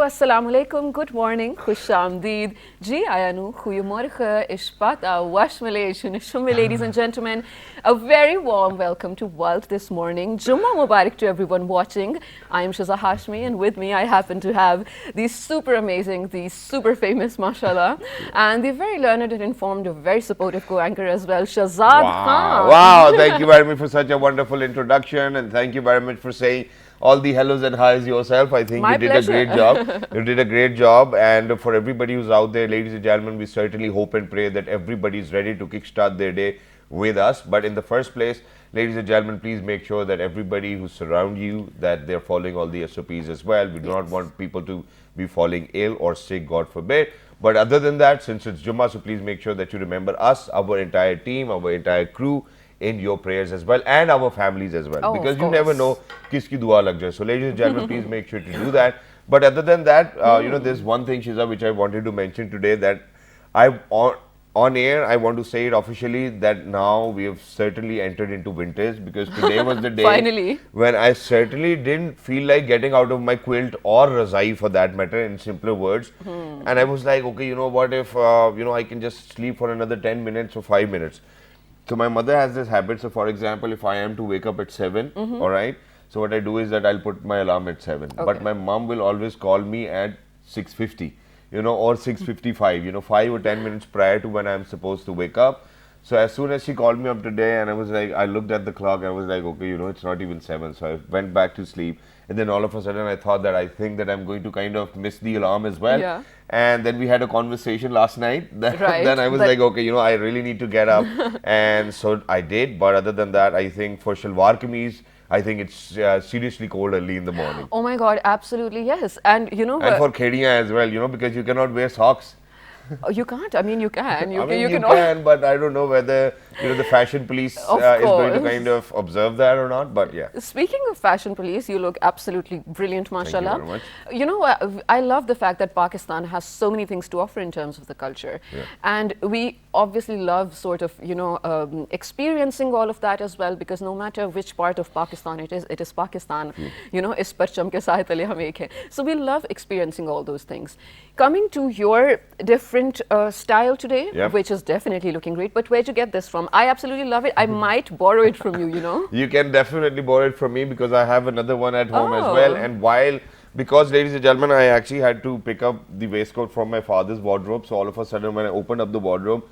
assalamu alaikum, good morning, khush amdeed. Ji ayanu, goeiemorgen, ishpata, washmale, ladies and gentlemen. A very warm welcome to World this morning. Jummah Mubarak to everyone watching. I am Shiza Hashmi, and with me I happen to have the super amazing, the super famous, mashallah, and the very learned and informed, very supportive co-anchor as well, Shahzad Khan. Wow, thank you very much for such a wonderful introduction, and thank you very much for saying all the hellos and highs yourself. I think My you did pleasure. a great job. You did a great job, and for everybody who's out there, ladies and gentlemen, we certainly hope and pray that everybody is ready to kickstart their day with us. But in the first place, ladies and gentlemen, please make sure that everybody who surround you, that they're following all the SOPs as well. We do not want people to be falling ill or sick, God forbid. But other than that, since it's Jummah, so please make sure that you remember us, our entire team, our entire crew in your prayers as well, and our families as well. Oh, because of you never know kiski dua lag jaye. So ladies and gentlemen, please make sure to do that. But other than that, you know, there's one thing, Shiza, which I wanted to mention today, that I on air, I want to say it officially that now we have certainly entered into winters, because today was the day Finally. when I certainly didn't feel like getting out of my quilt or razai, for that matter, in simpler words. And I was like, okay, you know what, if you know, I can just sleep for another 10 minutes or 5 minutes. So my mother has this habit. So for example, if I am to wake up at 7, all right, so what I do is that I'll put my alarm at 7. But my mom will always call me at 6:50, you know, or 6:55, you know, 5 or 10 minutes prior to when I'm supposed to wake up. So as soon as she called me up today, and I was like, I looked at the clock, I was like, okay, you know, it's not even 7. So I went back to sleep. And then all of a sudden I thought that I think that I'm going to kind of miss the alarm as well. Yeah. And then we had a conversation last night. Right, Then I was like, okay, you know, I really need to get up. And so I did. But other than that, I think for Shalwar Kameez, I think it's seriously cold early in the morning. Oh my God, absolutely yes. And you know, And for Khediyan as well, you know, because you cannot wear socks. you can't. I mean, you can. I mean, you can. can, but I don't know whether, you know, the fashion police is Of going to course. kind of observe that or not. But yeah. Speaking of fashion police, you look absolutely brilliant, mashallah. very much. You know, I love the fact that Pakistan has so many things to offer in terms of the culture. And we obviously love sort of, you know, experiencing all of that as well, because no matter which part of Pakistan it is Pakistan. You know, is parcham ke saath tale hum ek hai. So we love experiencing all those things. Coming to your different style today, which is definitely looking great, but where'd you get this from? I absolutely love it. I might borrow it from you, you know. You can definitely borrow it from me, because I have another one at home as Oh. well. And because ladies and gentlemen, I actually had to pick up the waistcoat from my father's wardrobe. So all of a sudden, when I opened up the wardrobe,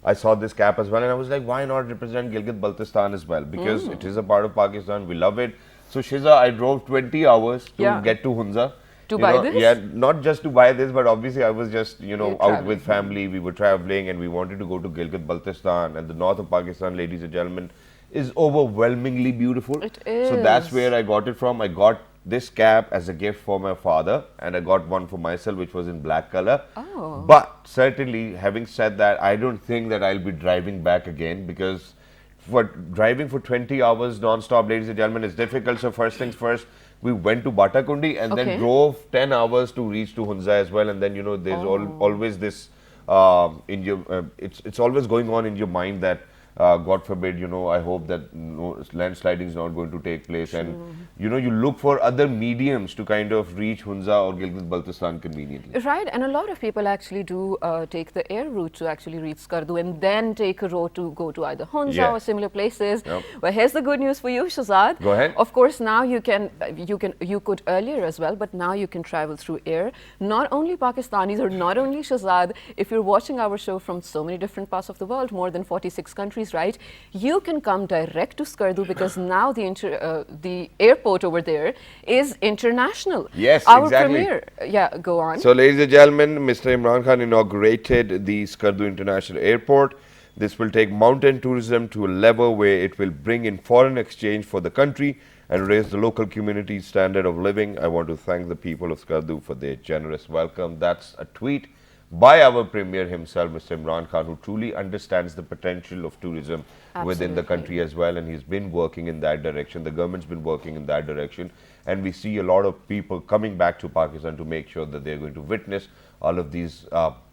I saw this cap as well. And I was like, why not represent Gilgit-Baltistan as well? Because it is a part of Pakistan. We love it. So Shiza, I drove 20 hours to get to Hunza. To buy this? Yeah, not just to buy this, but obviously I was just, you know, You're out traveling. with family. We were traveling and we wanted to go to Gilgit-Baltistan, and the north of Pakistan, ladies and gentlemen, is overwhelmingly beautiful. It is. So that's where I got it from. I got this cap as a gift for my father, and I got one for myself, which was in black color. Oh. But certainly, having said that, I don't think that I'll be driving back again, because for driving for 20 hours non-stop, ladies and gentlemen, is difficult. So first things first, we went to Batakundi and then drove 10 hours to reach to Hunza as well. And then, you know, there's always this in your it's always going on in your mind that God forbid, you know, I hope that no landsliding is not going to take place. And, you know, you look for other mediums to kind of reach Hunza or Gilgit-Baltistan conveniently. Right, and a lot of people actually do take the air route to actually reach Skardu and then take a road to go to either Hunza or similar places. Well, here's the good news for you, Shahzad. Go ahead. Of course, now you could earlier as well, but now you can travel through air. Not only Pakistanis or not only Shahzad, if you're watching our show from so many different parts of the world, more than 46 countries, right? You can come direct to Skardu, because now the airport over there is international. Yes, our exactly. premier. Yeah, go on. So, ladies and gentlemen, Mr. Imran Khan inaugurated the Skardu International Airport. This will take mountain tourism to a level where it will bring in foreign exchange for the country and raise the local community's standard of living. I want to thank the people of Skardu for their generous welcome. That's a tweet by our Premier himself, Mr. Imran Khan, who truly understands the potential of tourism within the country as well. And he's been working in that direction. The government's been working in that direction. And we see a lot of people coming back to Pakistan to make sure that they're going to witness all of these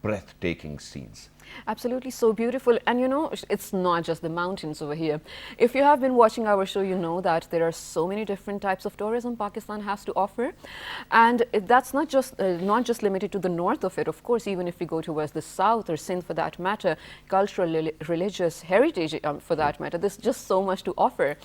breathtaking scenes. Absolutely, so beautiful. And you know, it's not just the mountains over here. If you have been watching our show, you know that there are so many different types of tourism Pakistan has to offer. And that's not just limited to the north of it. Of course, even if we go towards the south or Sindh for that matter, cultural, religious heritage for that matter, there's just so much to offer.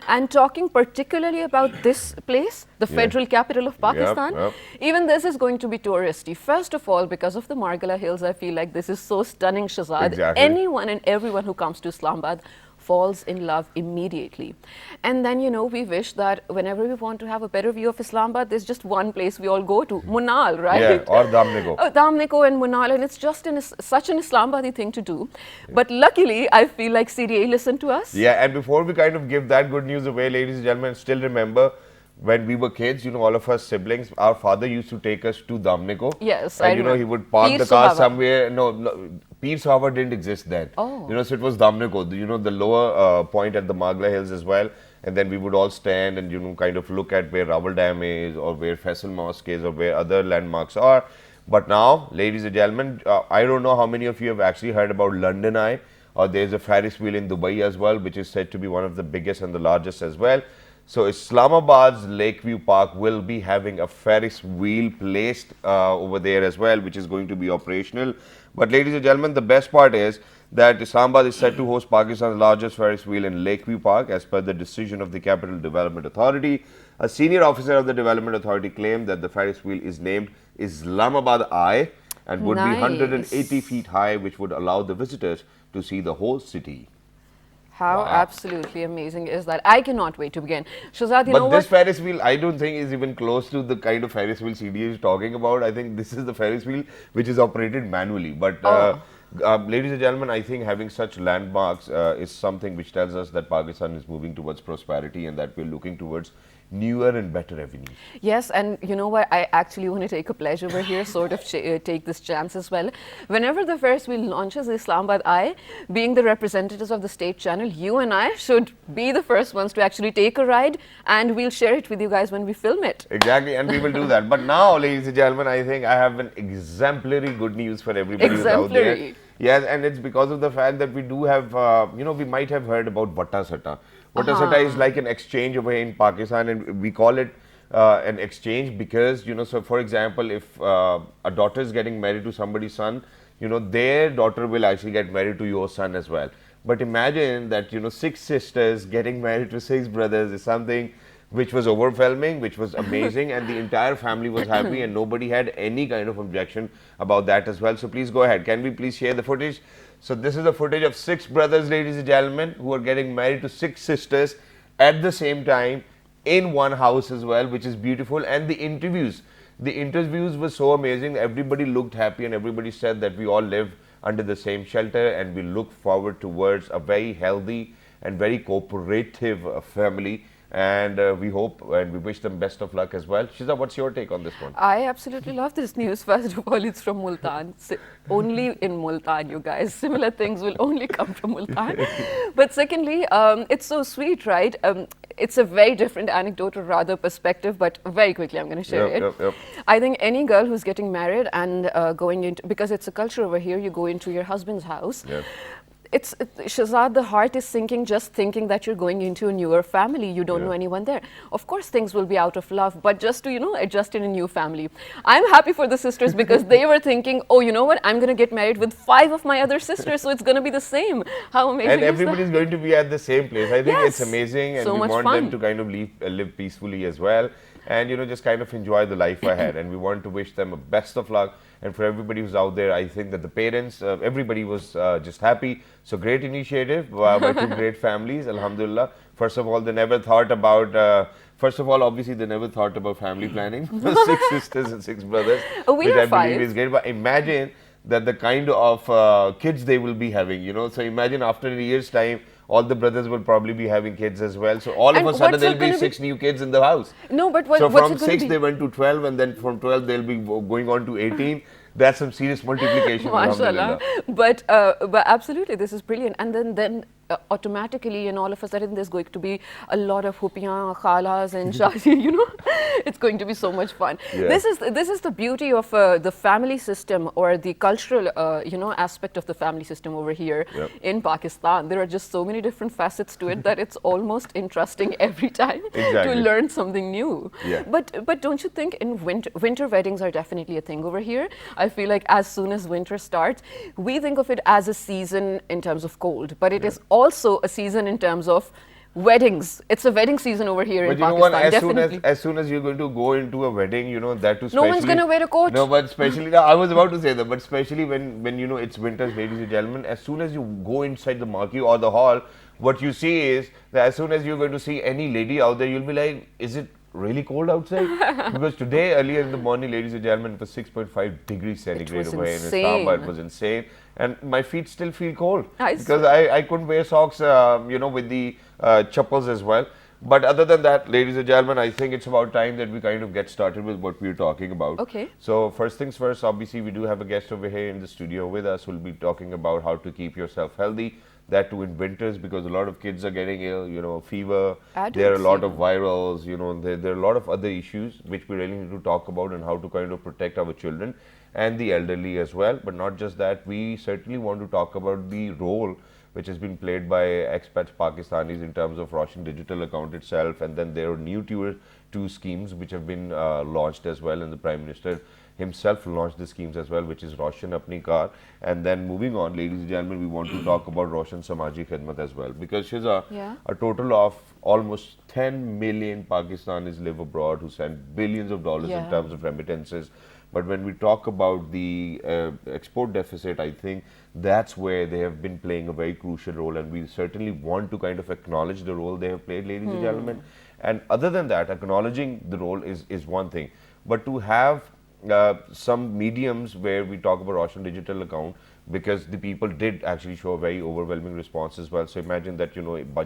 And talking particularly about this place, the federal capital of Pakistan, even this is going to be touristy. First of all, because of the Margala Hills, I feel like this is so stunning, Shahzad. Exactly. Anyone and everyone who comes to Islamabad falls in love immediately. And then, you know, we wish that whenever we want to have a better view of Islamabad, there's just one place we all go to, Munal, right? Yeah, or Damniko. Damniko and Munal, and it's just such an Islamabadi thing to do. But luckily, I feel like CDA listened to us. Yeah, and before we kind of give that good news away, ladies and gentlemen, still remember when we were kids, you know, all of us siblings, our father used to take us to Damniko. Yes, and you know, he would park Peer the car Sohava. somewhere. No, Peer Sohava didn't exist then. Oh. You know, so it was Damniko, you know, the lower point at the Magla Hills as well. And then we would all stand and, you know, kind of look at where Rawal Dam is or where Faisal Mosque is or where other landmarks are. But now, ladies and gentlemen, I don't know how many of you have actually heard about London Eye, or there's a Ferris wheel in Dubai as well, which is said to be one of the biggest and the largest as well. So Islamabad's Lakeview Park will be having a Ferris wheel placed over there as well, which is going to be operational. But ladies and gentlemen, the best part is that Islamabad is set to host Pakistan's largest Ferris wheel in Lakeview Park as per the decision of the Capital Development Authority. A senior officer of the Development Authority claimed that the Ferris wheel is named Islamabad Eye and would be 180 feet high, which would allow the visitors to see the whole city. How absolutely amazing is that? I cannot wait to begin. Shahzad, you know But what? this Ferris wheel, I don't think is even close to the kind of Ferris wheel CDA is talking about. I think this is the Ferris wheel which is operated manually. But ladies and gentlemen, I think having such landmarks is something which tells us that Pakistan is moving towards prosperity and that we're looking towards newer and better avenues. Yes, and you know what? I actually want to take a pleasure over here, sort of take this chance as well. Whenever the Ferris wheel launches Islamabad Eye, being the representatives of the state channel, you and I should be the first ones to actually take a ride, and we'll share it with you guys when we film it. Exactly, and we will do that. But now, ladies and gentlemen, I think I have an exemplary good news for everybody who's out there. Yes, and it's because of the fact that we do have, you know, we might have heard about Vatta Satta. Vatta Satta is like an exchange over here in Pakistan, and we call it an exchange because, you know, so for example, if a daughter is getting married to somebody's son, you know, their daughter will actually get married to your son as well. But imagine that, you know, 6 sisters getting married to 6 brothers is something which was overwhelming, which was amazing, and the entire family was happy and nobody had any kind of objection about that as well. So please go ahead. Can we please share the footage? So this is the footage of 6 brothers, ladies and gentlemen, who are getting married to 6 sisters at the same time in one house as well, which is beautiful. And the interviews were so amazing. Everybody looked happy and everybody said that we all live under the same shelter and we look forward towards a very healthy and very cooperative family. And we hope and we wish them best of luck as well. Shiza, what's your take on this one? I absolutely love this news. First of all, it's from Multan. Only in Multan, you guys. Similar things will only come from Multan. But secondly, it's so sweet, right? It's a very different anecdote or rather perspective, but very quickly I'm going to share it. I think any girl who's getting married and going into, because it's a culture over here, you go into your husband's house. Shahzad, the heart is sinking just thinking that you're going into a newer family. You don't know anyone there. Of course, things will be out of love, but just to, you know, adjust in a new family. I'm happy for the sisters because they were thinking, oh, you know what? I'm going to get married with 5 of my other sisters, so it's going to be the same. How amazing and is everybody's going to be at the same place. I think it's amazing, and so we much want fun. them to kind of live peacefully as well. And, you know, just kind of enjoy the life ahead. And we want to wish them a best of luck. And for everybody who's out there, I think that the parents, everybody was just happy. So great initiative by 2 great families, alhamdulillah. First of all, they never thought about, first of all, obviously they never thought about family planning. 6 sisters and 6 brothers, We which are I 5. believe is great. But imagine that the kind of kids they will be having, you know. So imagine after a year's time, all the brothers will probably be having kids as well. So all of a sudden there'll be 6 new kids in the house. No, but so what's from it 6 they went to 12, and then from 12 they'll be going on to 18. That's some serious multiplication. Mashallah. But absolutely, this is brilliant. And then automatically and all of a sudden there's going to be a lot of hupiyan, khalas and shazi, it's going to be so much fun. Yeah. This is the beauty of the family system or the cultural, aspect of the family system over here Yep. in Pakistan. There are just so many different facets to it that it's almost interesting every time to Exactly. learn something new. Yeah. But don't you think in winter weddings are definitely a thing over here? I feel like as soon as winter starts, we think of it as a season in terms of cold, but it is also a season in terms of weddings. It's a wedding season over here in But you know what? Pakistan, As definitely. soon as you're going to go into a wedding, that too No one's especially. gonna wear a coat. No, but especially now, I was about to say that, but especially when it's winters, ladies and gentlemen. As soon as you go inside the marquee or the hall, what you see is that as soon as you're going to see any lady out there, you'll be like, is it really cold outside? Because today, earlier in the morning, ladies and gentlemen, it was 6.5 degrees centigrade was over here in Islamabad. It insane. was insane, and my feet still feel cold I because swear. I couldn't wear socks, with the chappals as well. But other than that, ladies and gentlemen, I think it's about time that we kind of get started with what we're talking about. Okay. So first things first, obviously we do have a guest over here in the studio with us who'll be talking about how to keep yourself healthy. That too in winters because a lot of kids are getting ill, fever. There are a Adults, lot of even. virals, there are a lot of other issues which we really need to talk about and how to kind of protect our children and the elderly as well. But not just that, we certainly want to talk about the role which has been played by expats Pakistanis in terms of Roshan digital account itself, and then there are new tier 2 schemes which have been launched as well, and the Prime Minister himself launched the schemes as well, which is Roshan Apni Car. And then moving on, ladies and gentlemen, we want to talk about Roshan Samaji Khidmat as well, because she's Yeah. a total of almost 10 million Pakistanis live abroad who send billions of dollars in Yeah. terms of remittances. But when we talk about the export deficit, I think that's where they have been playing a very crucial role, and we certainly want to kind of acknowledge the role they have played, ladies and gentlemen. And other than that, acknowledging the role is one thing, but to have some mediums where we talk about Roshan digital account, because the people did actually show a very overwhelming response as well. So imagine that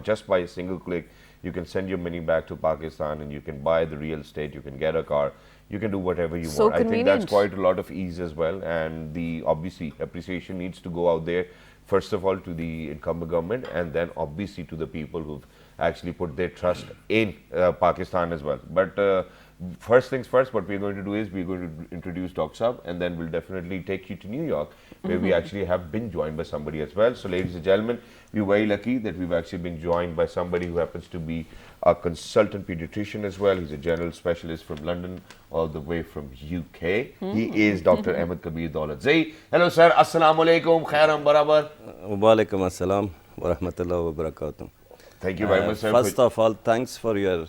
just by a single click, you can send your money back to Pakistan and you can buy the real estate, you can get a car, you can do whatever you So want. I think that's convenient. quite a lot of ease as well, and the obviously appreciation needs to go out there first of all to the incumbent government, and then obviously to the people who've actually put their trust in Pakistan as well. But first things first, what we're going to do is we're going to introduce Doc Sab, and then we'll definitely take you to New York, where we actually have been joined by somebody as well. So, ladies and gentlemen, we're very lucky that we've actually been joined by somebody who happens to be a consultant pediatrician as well. He's a general specialist from London, all the way from UK. He is Dr. Ahmed Kabir Daulat. Hello, sir. Assalamu alaikum. Khairam barabar. Walaikum assalam wa rahmatullahi wa barakatuh. Thank you very much, sir. First of all, thanks for your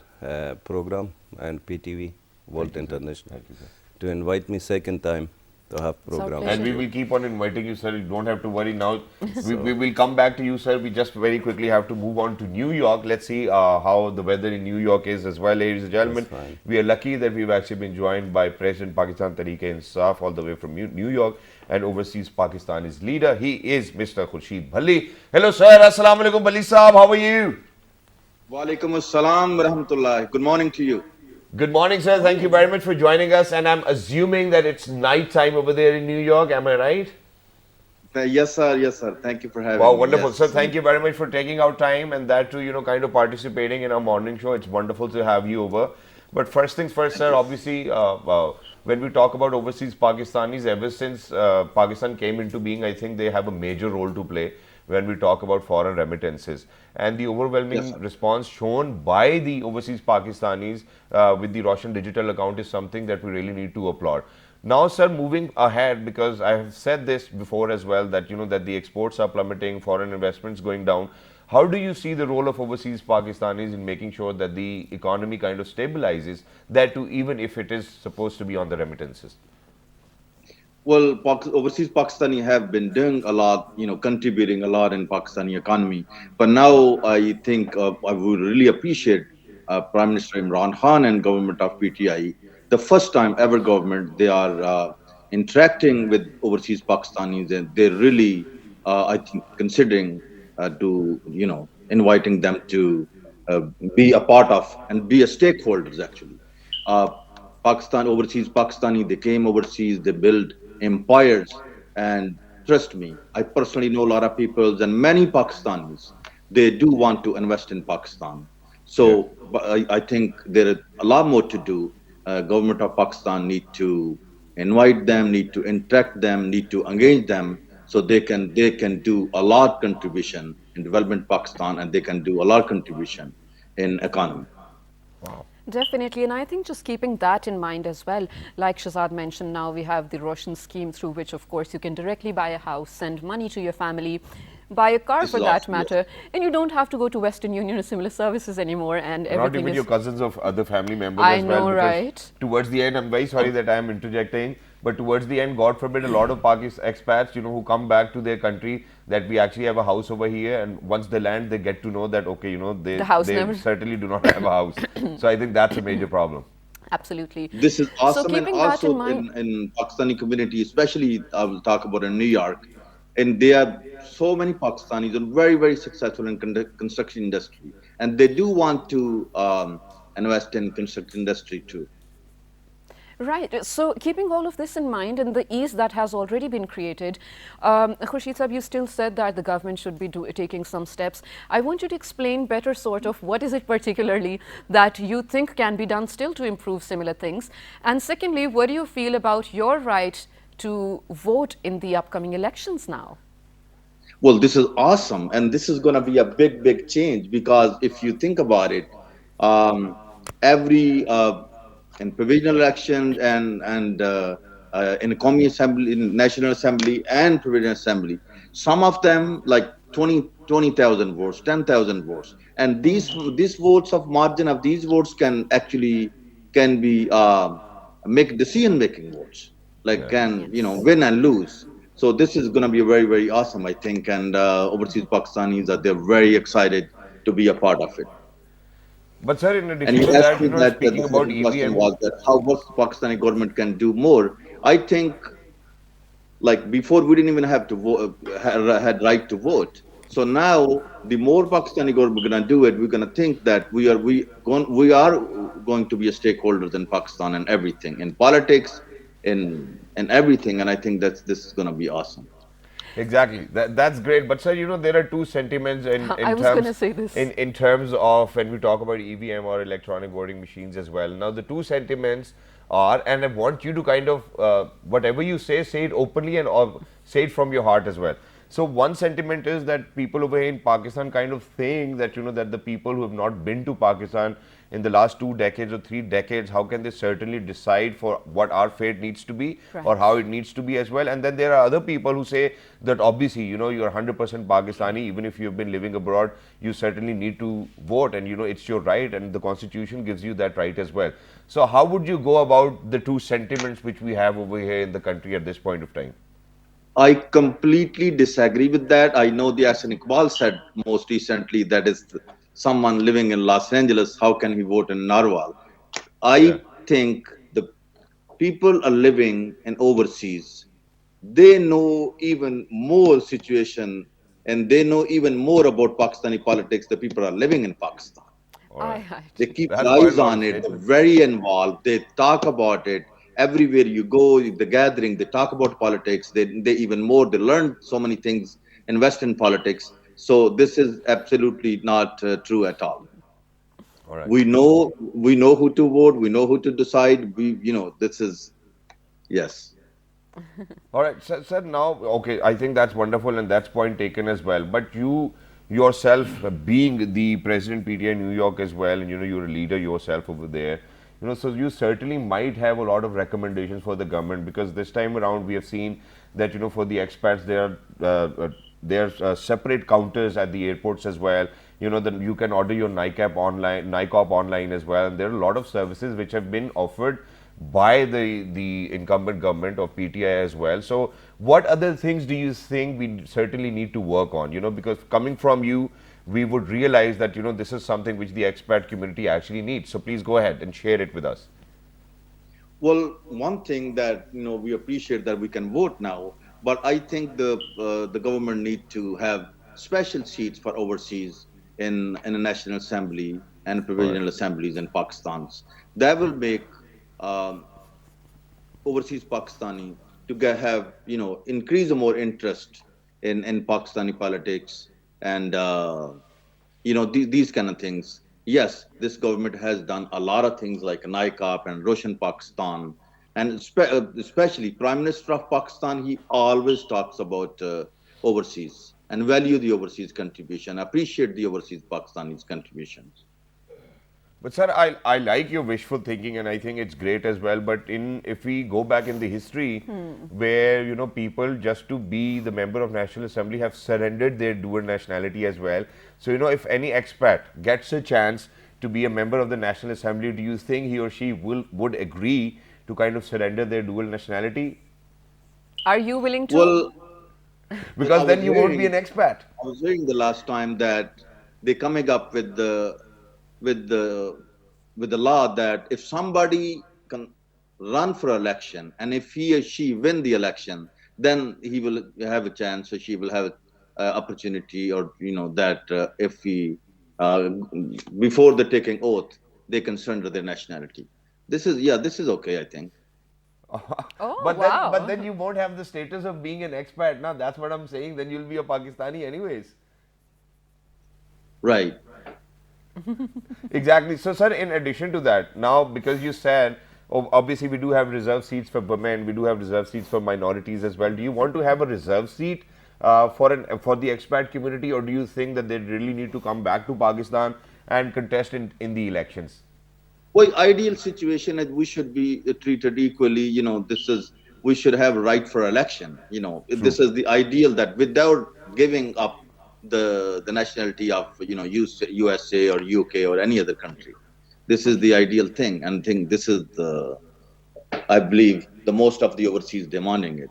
program and PTV, World International, Thank you, sir. to invite me second time to have our program. pleasure. And we will keep on inviting you, sir. You don't have to worry now. We will come back to you, sir. We just very quickly have to move on to New York. Let's see how the weather in New York is as well, ladies and gentlemen. That's fine. We are lucky that we've actually been joined by President Pakistan Tehreek-e-Insaf all the way from New York, and overseas Pakistani's leader. He is Mr. Khurshid Bhalli. Hello, sir. Assalamu alaikum, Bhalli Saab. How are you? Walaikum assalam wa rahmatullah. Good morning to you. Good morning, sir. Thank you very much for joining us. And I'm assuming that it's night time over there in New York. Am I right? Yes, sir. Yes, sir. Thank you for having Wow, me. wonderful. Yes. Sir, thank you very much for taking out time and that too, kind of participating in our morning show. It's wonderful to have you over. But first things first, sir, obviously, when we talk about overseas Pakistanis, ever since Pakistan came into being, I think they have a major role to play when we talk about foreign remittances. And the overwhelming Yes, sir. response shown by the overseas Pakistanis with the Roshan digital account is something that we really need to applaud. Now, sir, moving ahead, because I have said this before as well, that that the exports are plummeting, foreign investments going down. How do you see the role of overseas Pakistanis in making sure that the economy kind of stabilizes, that too, even if it is supposed to be on the remittances? Well, overseas Pakistani have been doing a lot, contributing a lot in Pakistani economy. But now I think I would really appreciate Prime Minister Imran Khan and government of PTI. The first time ever government, they are interacting with overseas Pakistanis, and they're really, I think, considering inviting them to uh, be a part of and be a stakeholders actually. Uh, overseas Pakistani, they came overseas, they built empires, and trust me, I personally know a lot of people and many Pakistanis. they do want to invest in Pakistan. Yeah. So but I think there is a lot more to do. Government of Pakistan need to invite them, need to interact them, need to engage them, so they can do a lot contribution in development Pakistan, and they can do a lot contribution in economy. Wow. Definitely, and I think just keeping that in mind as well, like Shazad mentioned, now we have the Roshan scheme through which, of course, you can directly buy a house, send money to your family, buy a car This for is that awesome. Yes. matter, and you don't have to go to Western Union or similar services anymore, and Not everything even your is. cousins of other family members I as well, know, because right? towards the end, I'm very sorry that I am interjecting, but towards the end, God forbid, a lot of Pakistan expats, who come back to their country, that we actually have a house over here, and once they land, they get to know that, okay, The they house they never. certainly do not have a house. So I think that's a major problem. Absolutely. This is So awesome, and keeping that in also mind. in Pakistani community, especially I will talk about in New York, and there are so many Pakistanis are very successful in construction industry, and they do want to invest in construction industry too. Right. So, keeping all of this in mind and the ease that has already been created, Khurshid Sahib, you still said that the government should be taking some steps. I want you to explain better, sort of, what is it particularly that you think can be done still to improve similar things? And secondly, what do you feel about your right to vote in the upcoming elections now? Well, this is awesome, and this is going to be a big change, because if you think about it, um, every in provisional elections and in commune assembly, in national assembly and provisional assembly, some of them like 20,000 votes, 10,000 votes, and these votes of margin of these votes can actually can be make decision making votes, like Yeah. can Yes. win and lose. So this is going to be very awesome, I think, and overseas Pakistanis are they're very excited to be a part of it. But sir, in And addition you to asked that, me that speaking the about second question EVM. was that how what the Pakistani government can do more. I think like before we didn't even have to vote, had right to vote. So now the more Pakistani government gonna do it, we're gonna think that we are going to be a stakeholders in Pakistan and everything in politics, in everything, and I think this is gonna be awesome. Exactly. That's great. But sir, there are two sentiments I in was going to terms say this. in terms of when we talk about EVM or electronic voting machines as well. Now the two sentiments are, and I want you to kind of whatever you say it openly and say it from your heart as well. So one sentiment is that people over here in Pakistan kind of think that that the people who have not been to Pakistan in the last 2 decades or 3 decades, how can they certainly decide for what our fate needs to be or how Right. it needs to be as well? And then there are other people who say that obviously, you're 100% Pakistani, even if you've been living abroad, you certainly need to vote, and it's your right, and the constitution gives you that right as well. So how would you go about the two sentiments which we have over here in the country at this point of time? I completely disagree with that. I know the Hassan Iqbal said most recently that is someone living in Los Angeles, how can he vote in Narwal? Yeah. I think the people are living in overseas. They know even more situation, and they know even more about Pakistani politics. The people are living in Pakistan. All I, right. I They keep That's quite a eyes lot of on it. They're statement. very involved. They talk about it everywhere you go. The gathering, they talk about politics. They even more. They learn so many things in Western politics. So this is absolutely not true at all. All right. We know who to vote. We know who to decide. This is yes. All right, sir, now, okay, I think that's wonderful and that's point taken as well. But you yourself, being the president PTI New York as well, and you're a leader yourself over there, so you certainly might have a lot of recommendations for the government, because this time around we have seen that, for the expats, there's separate counters at the airports as well. Then you can order your NICOP online as well, and there are a lot of services which have been offered by the incumbent government of PTI as well. So what other things do you think we certainly need to work on? Because coming from you, we would realize that this is something which the expat community actually needs. So please go ahead and share it with us. Well, one thing that we appreciate that we can vote now, but I think the government need to have special seats for overseas in the National Assembly and All right. provisional assemblies in Pakistan's. That will make um, overseas Pakistani to have increase more interest in Pakistani politics, and these kind of things. Yes, this government has done a lot of things like NICAP and Roshan Pakistan, and especially Prime Minister of Pakistan. He always talks about overseas and value the overseas contribution, appreciate the overseas Pakistanis contributions. But sir, I like your wishful thinking, and I think it's great as well. But if we go back in the history, where people just to be the member of National Assembly have surrendered their dual nationality as well. So if any expat gets a chance to be a member of the National Assembly, do you think he or she would agree to kind of surrender their dual nationality? Are you willing to? Well, well, Because then you won't be an expat. I was hearing the last time that they're coming up with the with the law that if somebody can run for election and if he or she win the election, then he will have a chance or she will have an opportunity, or that if he uh, before the taking oath they can surrender their nationality. This is okay, I think. Oh, But then wow. you won't have the status of being an expat. Now that's what I'm saying. Then you'll be a Pakistani anyways. Right. Exactly. So, sir, in addition to that, now because you said, obviously we do have reserve seats for women, we do have reserve seats for minorities as well. Do you want to have a reserve seat for the expat community, or do you think that they really need to come back to Pakistan and contest in the elections? Well, ideal situation is we should be treated equally. This is we should have a right for election. True. This is the ideal, that without giving up the nationality of USA or UK or any other country. This is Okay. the ideal thing, and think this is I believe the most of the overseas demanding it.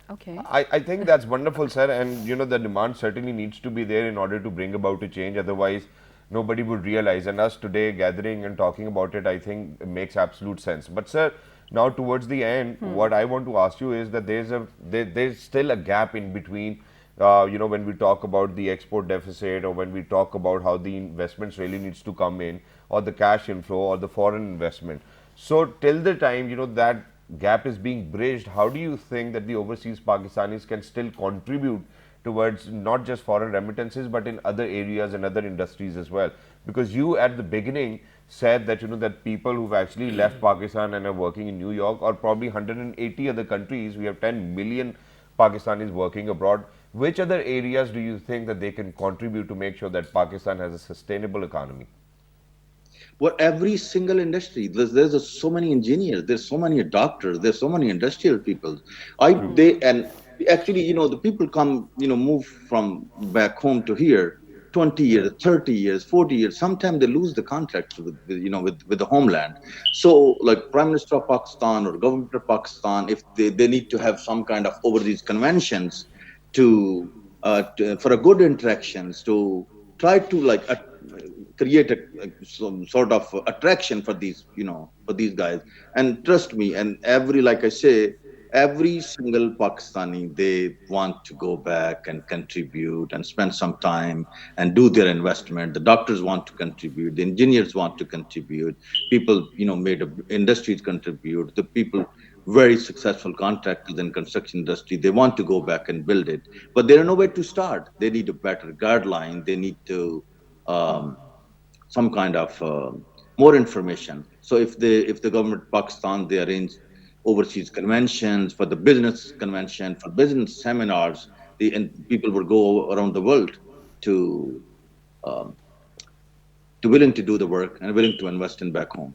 Okay. I think that's wonderful, sir. And the demand certainly needs to be there in order to bring about a change. Otherwise, nobody would realize. And us today gathering and talking about it, I think makes absolute sense. But sir, now towards the end, what I want to ask you is that there's still a gap in between. When we talk about the export deficit, or when we talk about how the investments really needs to come in, or the cash inflow, or the foreign investment. So till the time that gap is being bridged, how do you think that the overseas Pakistanis can still contribute towards not just foreign remittances but in other areas and other industries as well? Because you at the beginning said that that people who've actually left Pakistan and are working in New York, or probably 180 other countries, we have 10 million Pakistanis working abroad. Which other areas do you think that they can contribute to make sure that Pakistan has a sustainable economy? Well, every single industry, there's so many engineers, there's so many doctors, there's so many industrial people. I True. they and actually, the people come, move from back home to here, 20 years, 30 years, 40 years. Sometimes they lose the contracts with the homeland. So, like Prime Minister of Pakistan or government of Pakistan, if they need to have some kind of over these conventions for a good interactions, to try to create some sort of attraction for these guys. And trust me, and like I say, every single Pakistani, they want to go back and contribute and spend some time and do their investment. The doctors want to contribute, the engineers want to contribute, people made of industries contribute, the people very successful contractors in construction industry, they want to go back and build it, but they don't know where to start. They need a better guideline, they need to um, some kind of more information. So if the government of Pakistan, they arrange overseas conventions for the business convention, for business seminars, and people will go around the world to um, willing to do the work and willing to invest in back home.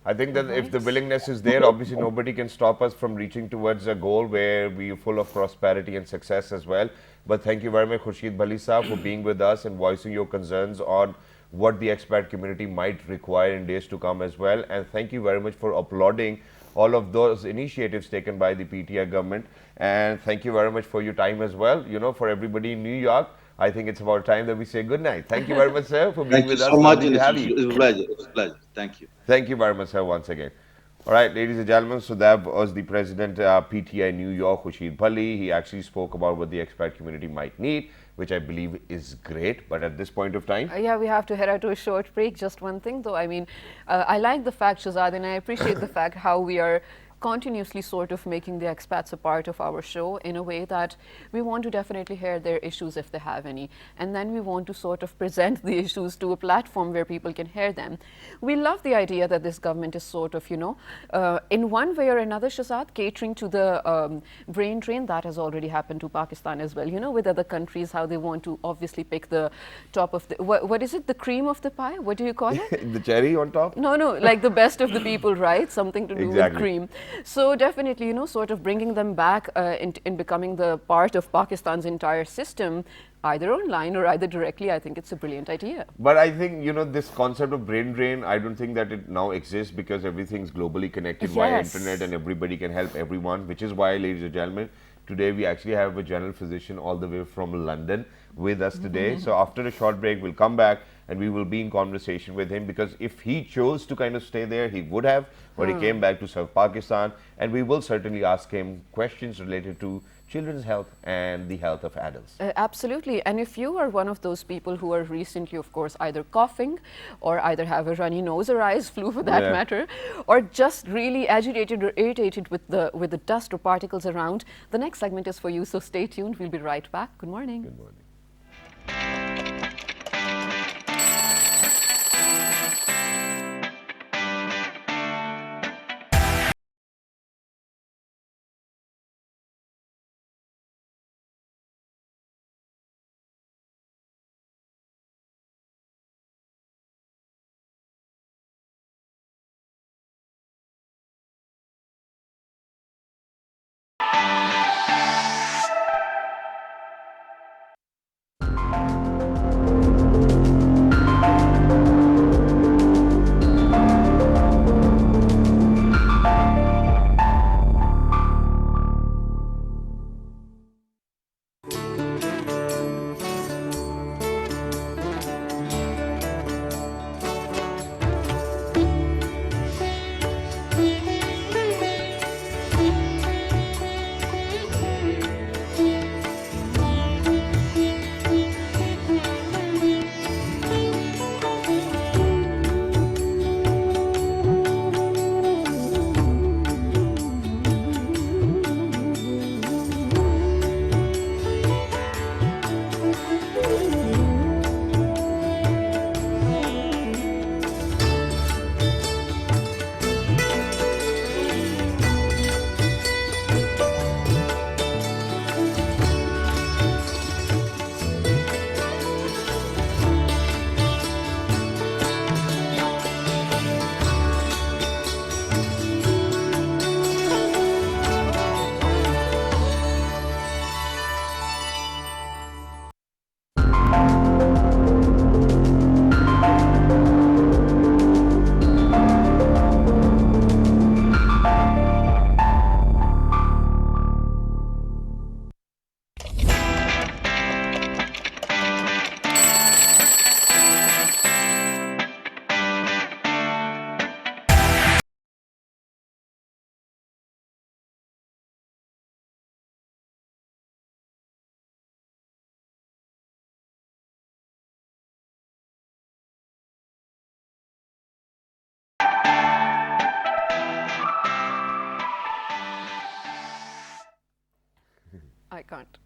I think All that if the right. willingness is there, obviously nobody can stop us from reaching towards a goal where we are full of prosperity and success as well. But thank you very much, Khurshid Bhali Saab, for being with us and voicing your concerns on what the expat community might require in days to come as well. And thank you very much for applauding all of those initiatives taken by the PTI government. And thank you very much for your time as well. For everybody in New York, I think it's about time that we say good night. Thank you very much, sir, for being Thank you with so us. much, Lovely and to it's, have you. it's a pleasure. It's a pleasure. Thank you. Thank you very much, sir, once again. All right, ladies and gentlemen, so that was the president, PTI New York, Khurshid Bhali. He actually spoke about what the expat community might need, which I believe is great. But at this point of time, Yeah, we have to head out to a short break. Just one thing, though. I mean, I like the fact, Shazad, and I appreciate the fact how we are continuously sort of making the expats a part of our show in a way that we want to definitely hear their issues if they have any. And then we want to sort of present the issues to a platform where people can hear them. We love the idea that this government is sort of, in one way or another, Shazad, catering to the brain drain that has already happened to Pakistan as well. With other countries, how they want to obviously pick the top of the, what is it, the cream of the pie? What do you call it? The cherry on top? No, like the best of the people, right? Something to do with cream. So definitely, sort of bringing them back in becoming the part of Pakistan's entire system, either online or either directly, I think it's a brilliant idea. But I think, this concept of brain drain, I don't think that it now exists because everything's globally connected via internet and everybody can help everyone, which is why, ladies and gentlemen, today we actually have a general physician all the way from London with us today. So after a short break, we'll come back and we will be in conversation with him, because if he chose to kind of stay there, he would have, but he came back to serve Pakistan, and we will certainly ask him questions related to children's health and the health of adults. Absolutely. And if you are one of those people who are recently, of course, either coughing or either have a runny nose or eyes, flu for that matter, or just really agitated or irritated with the dust or particles around, the next segment is for you. So stay tuned. We'll be right back. Good morning. Good morning. I can't.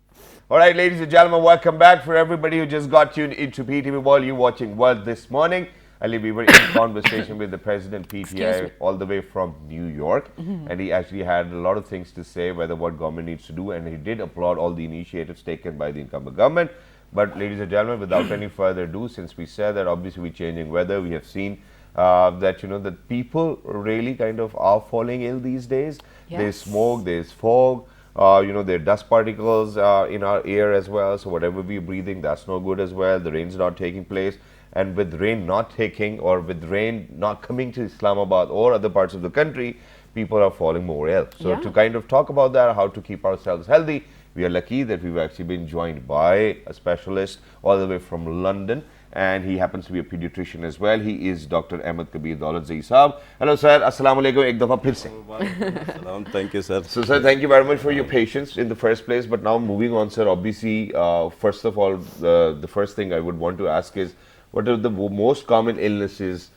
All right, ladies and gentlemen, welcome back. For everybody who just got tuned into PTV World, you're watching World This Morning. Ali, we were in conversation with the president, PTI, all the way from New York. And he actually had a lot of things to say, whether what government needs to do. And he did applaud all the initiatives taken by the incumbent government. But ladies and gentlemen, without any further ado, since we said that obviously we're changing weather, we have seen that, that people really kind of are falling ill these days. There's smoke, there's fog. There are dust particles in our air as well. So whatever we're breathing, that's no good as well. The rain's not taking place. And with rain not taking, or with rain not coming to Islamabad or other parts of the country, people are falling more ill. So to kind of talk about that, how to keep ourselves healthy, we are lucky that we've actually been joined by a specialist all the way from London. And he happens to be a pediatrician as well. He is Dr. Ahmed Kabir Daulatzayi Saab. Hello, sir. Assalamu alaikum. Ek dafa phir se. Thank you, sir. So, sir, thank you very much for your patience in the first place. But now moving on, sir, obviously, first of all, the first thing I would want to ask is, what are the most common illnesses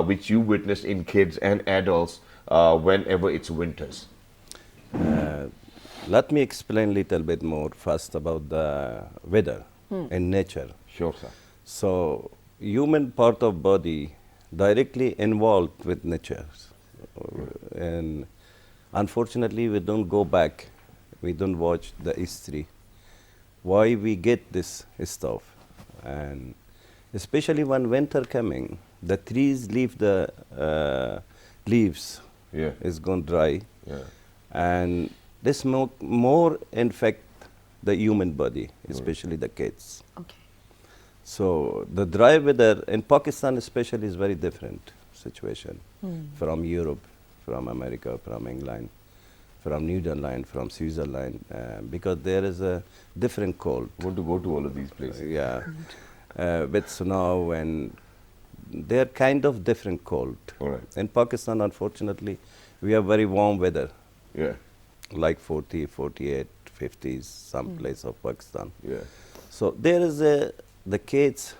which you witnessed in kids and adults whenever it's winters? Let me explain a little bit more first about the weather and nature. Sure, sir. So, human part of body directly involved with nature. And unfortunately, we don't go back. We don't watch the history. Why we get this stuff. And especially when winter coming, the trees leave the leaves Yeah. is gone dry. Yeah. And this more infect the human body, especially the kids. Okay. So the dry weather in Pakistan especially is very different situation from Europe, from America, from England, from Netherlands, from Switzerland, because there is a different cold. Want to go to all of these places? Yeah, with snow and they're kind of different cold. All right. In Pakistan, unfortunately, we have very warm weather, Yeah. like 40, 48, 50s, some place of Pakistan. Yeah. So there is the kid's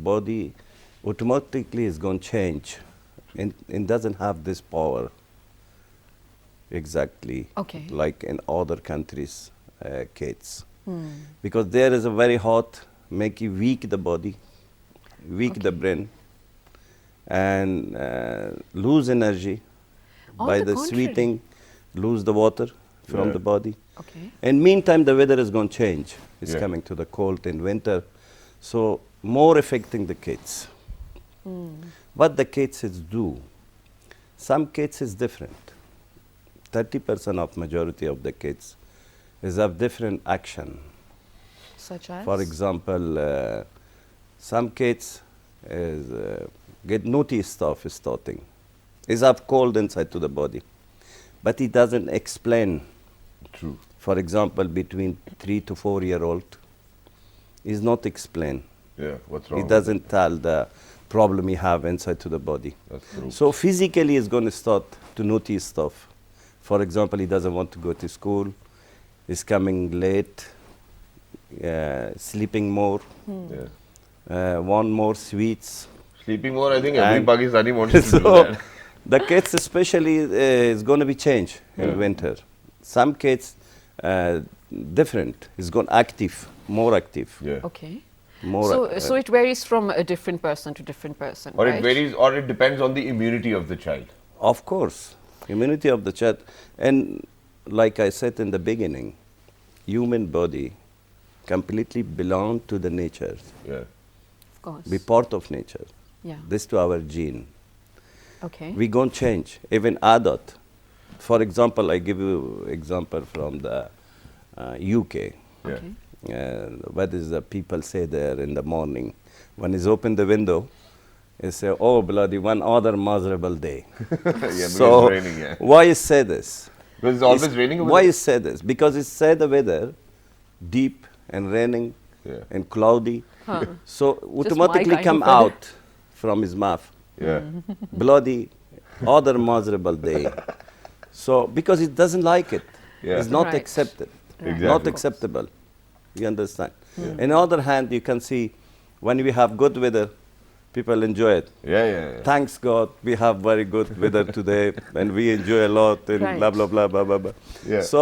body automatically is going to change and doesn't have this power exactly Okay. like in other countries' kids. Because there is a very hot, make you weak the body, weak the brain, and lose energy On by the the contrary. sweating, lose the water from Yeah. the body. Okay. In meantime, the weather is going to change. It's Yeah. coming to the cold in winter, so more affecting the kids. What the kids is do? Some kids is different. 30% of majority of the kids is have different action. Such as? For example, some kids is get naughty stuff starting. Is have cold inside to the body, but he doesn't explain. True. For example, between 3 to 4-year-old, is not explain. Yeah. What's He wrong? with doesn't tell the problem he have inside to the body. it? That's true. So physically, he's going to start to notice stuff. For example, he doesn't want to go to school. He's coming late, sleeping more, Yeah. want more sweets. Sleeping more, I think every And Pakistani wants to do so that. the kids especially is going to be changed in winter. Some kids different. Is going active, more active. Yeah. Okay. More So it varies from a different person to different person, Or right? it varies, or it depends on the immunity of the child. Of course, immunity of the child. And like I said in the beginning, human body completely belong to the nature, Yeah. Of course. be part of nature. Yeah. This to our gene. Okay. We gon' change, even adult. For example, I give you example from the UK. Yeah. Okay. What is the people say there in the morning? When he's open the window, they say, oh bloody, one other miserable day. Yeah, because So it's raining, yeah. why is say this? Because it's always raining over Why there? is say this? Because it's say the weather deep and raining Yeah. and cloudy. So automatically kind come of weather. out from his mouth. Yeah. Bloody other miserable day. So because it doesn't like it. Yeah. It's not Right. accepted. Exactly. Not acceptable. You understand? On the other hand, you can see when we have good weather, people enjoy it. Yeah, yeah, yeah. Thanks God, we have very good weather today, and we enjoy a lot, and Right. blah blah blah blah blah blah. Yeah. So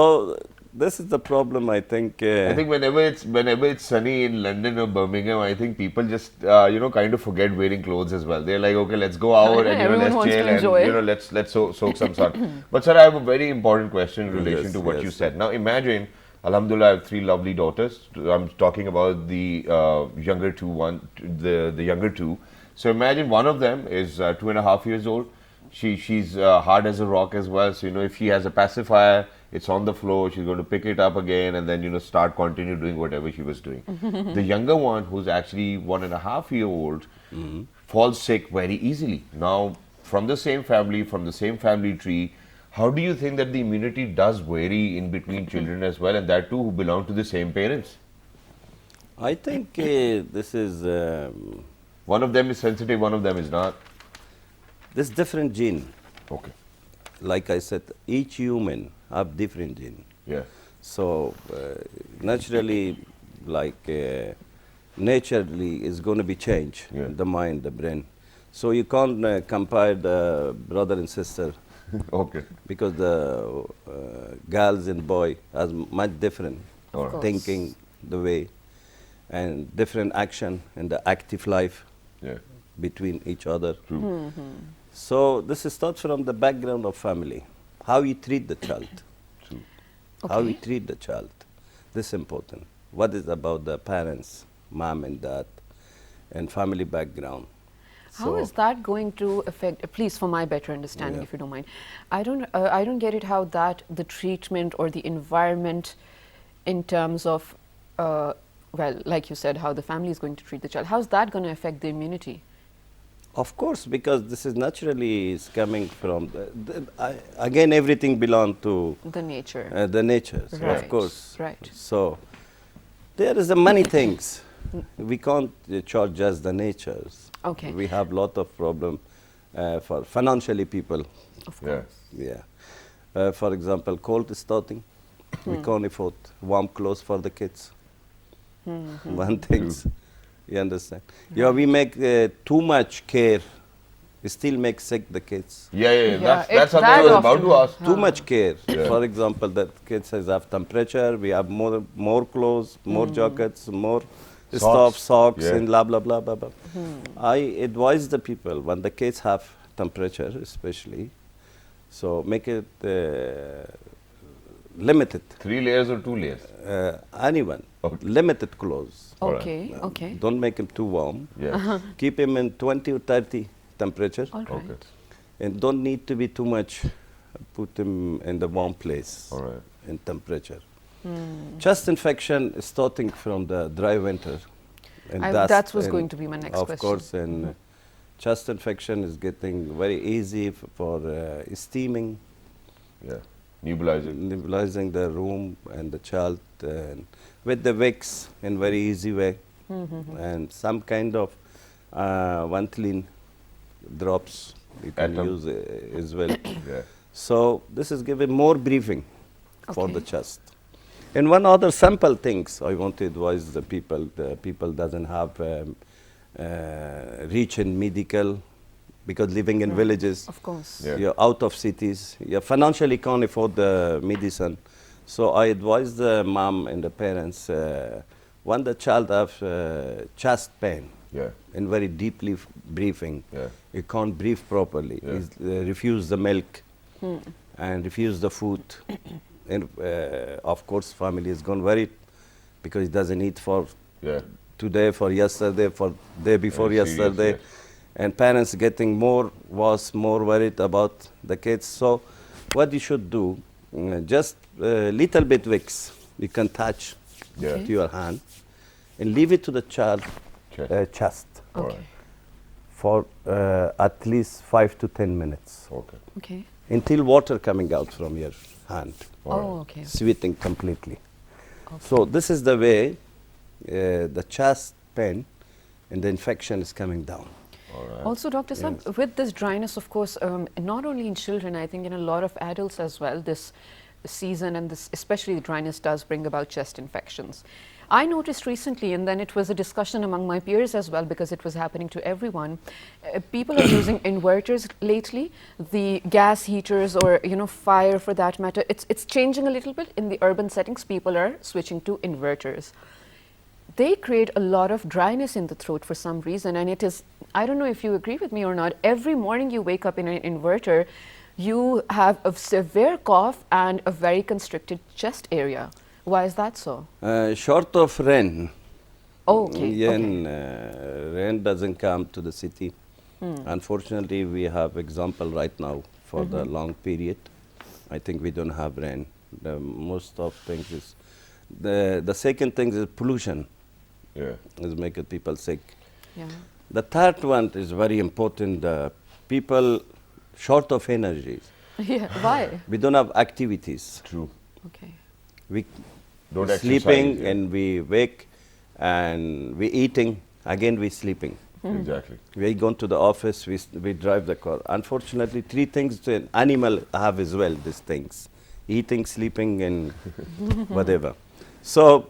this is the problem, I think. I think whenever it's sunny in London or Birmingham, I think people just kind of forget wearing clothes as well. They're like, okay, let's go out and Everyone let's wants to chill and enjoy. let's soak some sun. But sir, I have a very important question in relation Yes, to what yes. you said. Now imagine, Alhamdulillah, I have 3 lovely daughters. I'm talking about the younger two, the younger two. So imagine one of them is 2.5 years old. She's hard as a rock as well. So if she has a pacifier, it's on the floor. She's going to pick it up again and then start continue doing whatever she was doing. The younger one, who's actually 1.5-year-old, falls sick very easily. Now, from the same family tree, how do you think that the immunity does vary in between children as well, and that too who belong to the same parents? I think this is One of them is sensitive, one of them is not. this different gene. Okay. Like I said, each human have different gene. Yeah. So naturally, like naturally, is going to be changed. Yeah. The mind, the brain. So you can't compare the brother and sister Okay. because the girls and boy has much different Of course. thinking, the way, and different action in the active life Yeah. between each other. True. So this starts from the background of family, how you treat the child, True. how you Okay. treat the child. This is important. What is about the parents, mom and dad, and family background. How is that going to affect, please for my better understanding, Yeah. if you don't mind, I don't get it how that the treatment or the environment in terms of, well, like you said, how the family is going to treat the child, how's that going to affect the immunity? Of course, because this is naturally is coming from, again, everything belongs to The nature. the nature, so Right, of course. right. So there is many things. We can't charge just the natures. Okay. We have lot of problem for financially people. Of Yeah. course. Yeah. For example, cold starting. We can't afford warm clothes for the kids. One things. You understand? Yeah, we make too much care. We still make sick the kids. Yeah, yeah, yeah. Yeah, That's that something I was about often- to ask. Too much care. Yeah. For example, that kids have temperature. We have more clothes, more jackets, more stuff, socks, Yeah. and blah blah blah blah blah. I advise the people when the kids have temperature, especially, so make it limited. 3 layers or 2 layers? Anyone, Okay. limited clothes. All right. Okay, okay. Don't make him too warm. Yeah. Keep him in 20 or 30 temperature. All right. Okay. And don't need to be too much, put him in the warm place All right. in temperature. Chest infection is starting from the dry winter. And That was and going to be my next of question. course, and chest infection is getting very easy for steaming, Yeah. Nebulizing. nebulizing the room and the child and with the Vicks in very easy way, and some kind of Ventolin drops you can Atom. use as well. Yeah. So this is giving more briefing for the Okay. chest. And one other simple things I want to advise the people doesn't have reach in medical, because living in villages, Of course. Yeah. you're out of cities, you financially can't afford the medicine. So I advise the mom and the parents, when the child have chest pain, Yeah. and very deeply breathing, Yeah. he can't breathe properly, Yeah. he refuse the milk and refuse the food. And of course family is gone worried because he doesn't eat for Yeah. today, for yesterday, for day before Very serious, yesterday. yes. And parents getting more worried about the kids. So what you should do, just little bit Vicks you can touch Yeah. to your hand and leave it to the child Chest. chest All Okay. right. for at least 5 to 10 minutes Okay. Okay. until water coming out from your hand, Oh, okay. sweating completely. So this is the way the chest pain and the infection is coming down. All right. Also, Dr. Saab, with this dryness, of course, not only in children, I think in a lot of adults as well, this season and this, especially the dryness does bring about chest infections. I noticed recently, and then it was a discussion among my peers as well, because it was happening to everyone. People are using inverters lately, the gas heaters, or fire for that matter. It's changing a little bit in the urban settings. People are switching to inverters. They create a lot of dryness in the throat for some reason, and it is, I don't know if you agree with me or not, every morning you wake up in an inverter, you have a severe cough and a very constricted chest area. Why is that so? Short of rain, Oh, okay. Yen, okay. rain doesn't come to the city. Unfortunately, we have example right now for the long period. I think we don't have rain. The most of things is the second thing is pollution Yeah. is making people sick. Yeah. The third one is very important. People short of energy. Yeah. Why? We don't have activities. True. Okay. We Don't sleeping exercise, yeah. and we wake and we eating, again we sleeping. Exactly. We go to the office, we drive the car. Unfortunately, three things an animal have as well, these things. Eating, sleeping, and whatever. So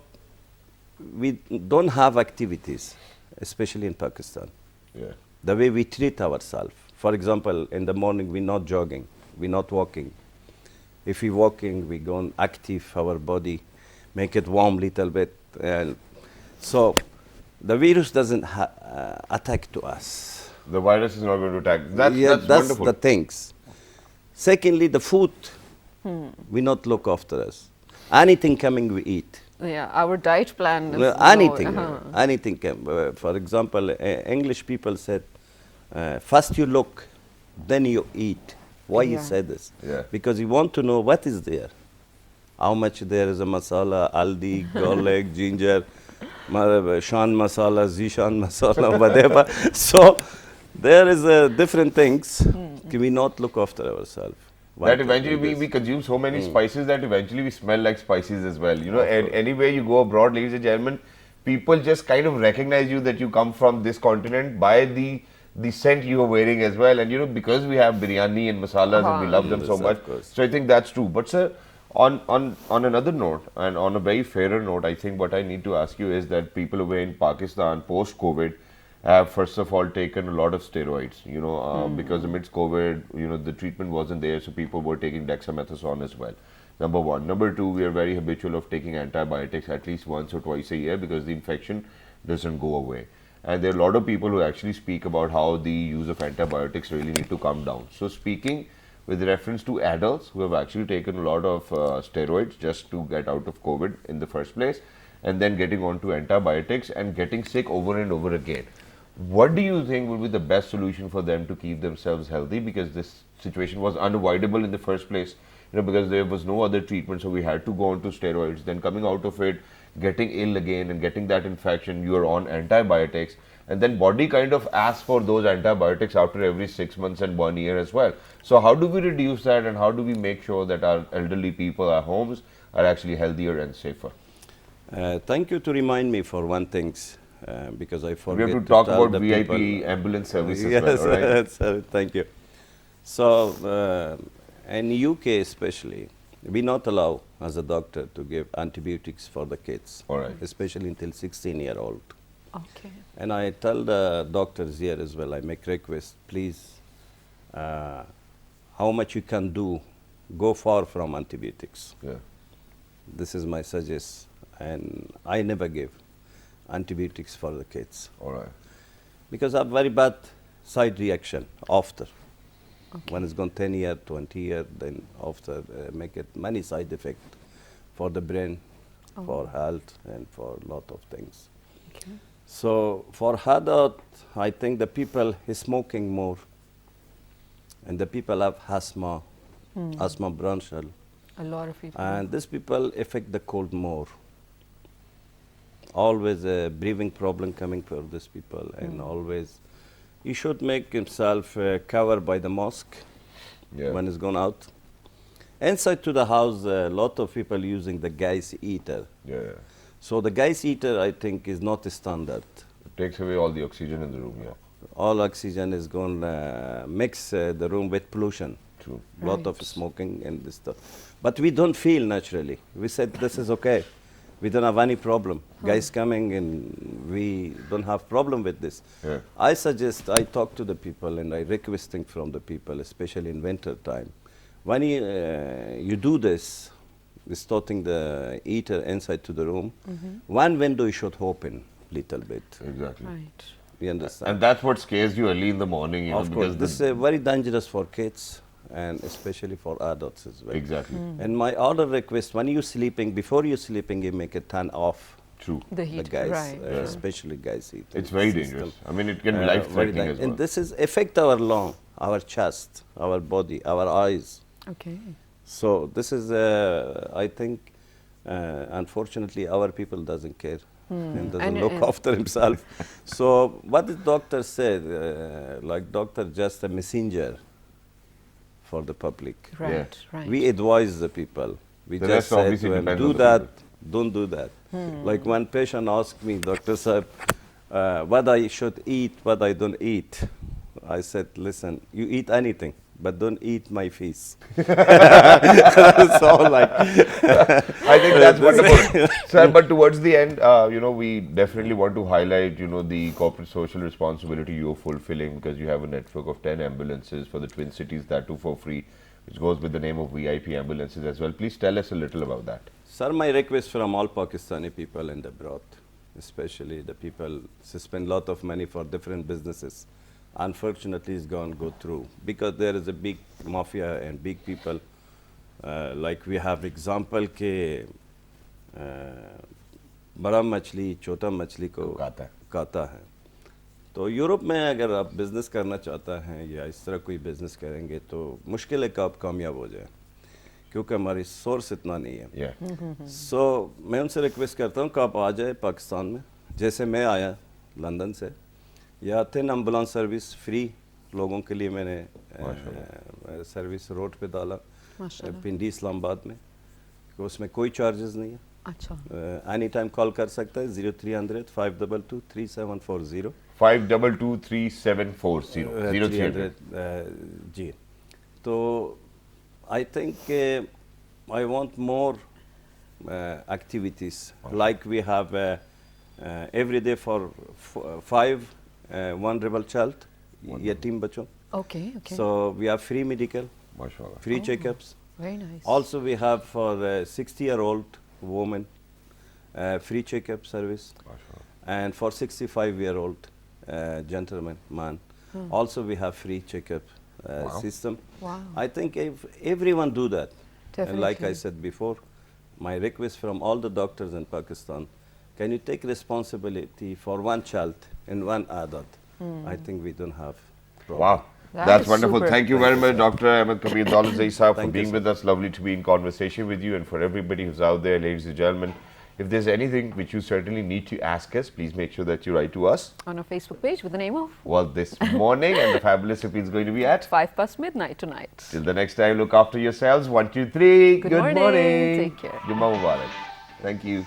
we don't have activities, especially in Pakistan. Yeah. The way we treat ourselves. For example, in the morning we're not jogging. we're not walking. If we're walking, we go on active our body, make it warm little bit. And so the virus doesn't attack to us. The virus is not going to attack. That's that's wonderful. the things. Secondly, the food, we not look after us. Anything coming, we eat. Yeah, our diet plan is Anything, more, anything. For example, English people said, first you look, then you eat. Why you Yeah. say this? Yeah. Because you want to know what is there. How much there is a masala, haldi, garlic, ginger, shan masala, zishan masala, whatever. So there is different things. Can we not look after ourselves? That eventually we consume so many spices that eventually we smell like spices as well. You know, and anywhere you go abroad, ladies and gentlemen, people just kind of recognize you that you come from this continent by the scent you are wearing as well. And you know, because we have biryani and masalas and we love them so Yes, much. of course. So I think that's true. But sir, on another note and on a very fairer note, I think what I need to ask you is that people over in Pakistan post-COVID have first of all taken a lot of steroids, you know, because amidst COVID, you know, the treatment wasn't there, so people were taking dexamethasone as well. Number one. Number two, we are very habitual of taking antibiotics at least once or twice a year because the infection doesn't go away. And there are a lot of people who actually speak about how the use of antibiotics really need to come down. So speaking with reference to adults who have actually taken a lot of steroids just to get out of COVID in the first place, and then getting on to antibiotics and getting sick over and over again. What do you think would be the best solution for them to keep themselves healthy? Because this situation was unavoidable in the first place, you know, because there was no other treatment, so we had to go on to steroids. Then coming out of it, getting ill again and getting that infection, you are on antibiotics, and then body kind of asks for those antibiotics after every 6 months and 1 year as well. So how do we reduce that, and how do we make sure that our elderly people, our homes, are actually healthier and safer? Thank you to remind me for one thing, because I We forget have to talk tell about the VIP people. ambulance service as Yes, well, all right? thank you. So in UK especially, we not allow as a doctor to give antibiotics for the kids, All right. especially until 16-year-old. Okay. And I tell the doctors here as well, I make request, please, how much you can do, go far from antibiotics. Yeah. This is my suggest, and I never give antibiotics for the kids All right. because I have very bad side reaction after. When it's gone 10 years, 20 years, then after make it many side effects for the brain, for health, and for a lot of things. Okay. So for adult, I think the people is smoking more, and the people have asthma, asthma bronchial, A lot of people. and these people affect the cold more. Always a breathing problem coming for these people, and always you should make himself covered by the mask when he's gone out. Inside to the house, a lot of people using the gas heater. Yeah, yeah. So the gas heater, I think, is not a standard. It takes away all the oxygen in the room, yeah. All oxygen is going to mix the room with pollution. True. Lot of Right. smoking and this stuff. But we don't feel naturally. We said this is okay. We don't have any problem. Guys coming and we don't have problem with this. Yeah. I suggest, I talk to the people and I requesting from the people, especially in winter time. When you do this, starting the heater inside to the room, one window you should open little bit. Exactly. Right. You understand? And that's what scares you early in the morning, you know, Of course, because this is very dangerous for kids and especially for adults as well. exactly. And my other request, when you're sleeping, before you're sleeping, you make it turn off True. The the heat. gas, Right. especially gas heat. It's very system. dangerous. I mean, it can be Very life-threatening as well. And this is affect our lung, our chest, our body, our eyes. Okay. So this is, I think, unfortunately, our people doesn't care and doesn't And- look and- after himself. So what the doctor said, like doctor just a messenger for the public. Right. Right. We advise the people. We The just rest said obviously to them, depends do on the that, people. don't do that. Like one patient asked me, Dr. Saab, what I should eat, what I don't eat. I said, listen, you eat anything, but don't eat my face. So like, I think that's wonderful. Sir, but towards the end, you know, we definitely want to highlight, you know, the corporate social responsibility you're fulfilling because you have a network of 10 ambulances for the Twin Cities, that too for free, which goes with the name of VIP ambulances as well. Please tell us a little about that. Sir, my request from all Pakistani people and abroad, especially the people who spend a lot of money for different businesses, unfortunately is going to go through because there is a big mafia and big people. Like we have example के बड़ा मछली छोटा मछली को खाता है. तो Europe में अगर आप बिज़नेस करना चाहता हैं या इस तरह कोई बिज़नेस करेंगे तो मुश्किल है कि आप कामयाब हो जाए क्योंकि हमारी सोर्स इतना नहीं है. सो मैं उनसे रिक्वेस्ट करता हूँ कि आप आ जाए पाकिस्तान में. जैसे मैं आया लंदन से, या थे एम्बुलेंस सर्विस फ्री लोगों के लिए मैंने सर्विस रोड पे डाला पिंडी इस्लामाबाद में, कि उसमें कोई चार्जेस नहीं है. अच्छा. एनी टाइम कॉल कर सकता है 0300 522 3740 522 3740 0300 जी. तो I think I want more activities like we have every day for 5 vulnerable child, yatim bachon. Okay. So we have free medical, free checkups. Very nice. Also we have for 60-year-old woman free checkup service, and for 65-year-old gentleman man also we have free checkup system. Wow. I think if everyone do that, and like I Definitely. said before, my request from all the doctors in Pakistan, can you take responsibility for one child and one adult? I think we don't have problem. Wow. That That's is wonderful. super. Thank you very much, Dr. Ahmed Kabir Daulatzayi Saab, for Thank you, being sir. with us. Lovely to be in conversation with you. And for everybody who's out there, ladies and gentlemen, if there's anything which you certainly need to ask us, please make sure that you write to us. On our Facebook page with the name of Well, this morning, and the fabulous repeat is going to be at 5 past midnight tonight. Till the next time, look after yourselves. 1, 2, 3. Good morning. Take care. Jummah Mubarak. Thank you.